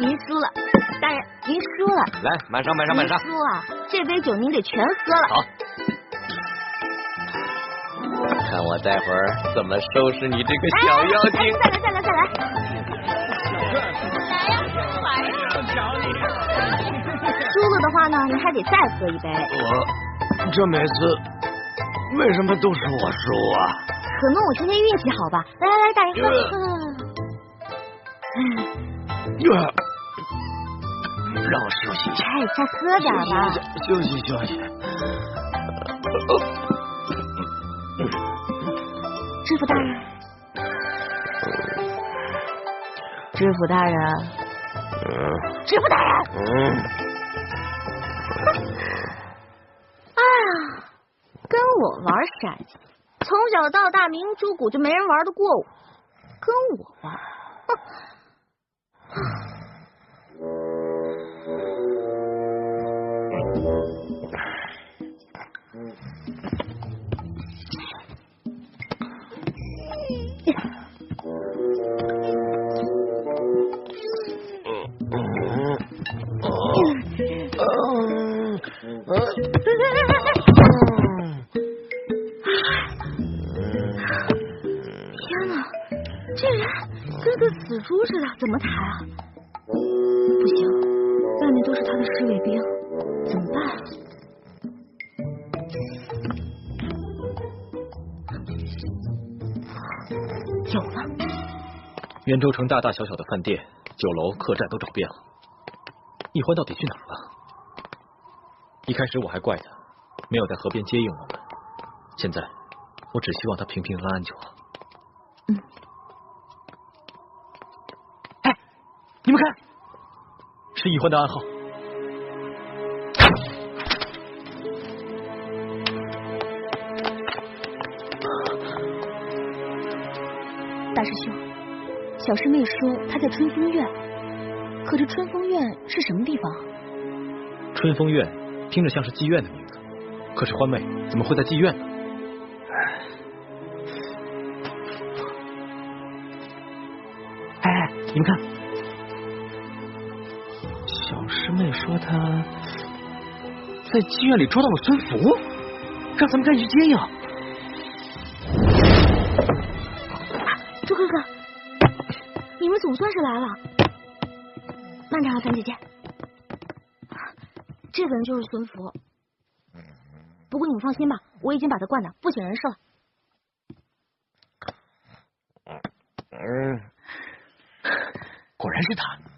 您输了，大人，您输了。来，满上。您输啊，这杯酒您得全喝了。好，看我待会儿怎么收拾你这个小妖精。再来。来呀，玩呀！输了的话呢，你还得再喝一杯。这每次为什么都是我输啊？可能我今天运气好吧。来，大人喝。让我休息一下。哎，再喝点吧。休息。知府大人，知府大人，哎呀，跟我玩骰子，从小到大明珠谷就没人玩得过我，跟我玩，哼。天哪，这人跟个死猪似的，怎么抬啊？不行，外面都是他的侍卫兵，怎么办啊？有了！袁州城大大小小的饭店、酒楼、客栈都找遍了，易欢到底去哪儿了？一开始我还怪他没有在河边接应我们，现在我只希望他平平安安就好。哎，你们看，是易欢的暗号。大师兄，小师妹说她在春风院，可这春风院是什么地方？春风院听着像是妓院的名字，可是欢妹怎么会在妓院呢？哎，你们看，小师妹说她在妓院里捉到了孙福，让咱们赶紧去接应。周哥哥，你们总算是来了。慢点啊，樊姐姐。这个人就是孙福，不过你们放心吧，我已经把他灌的不省人事了。果然是他。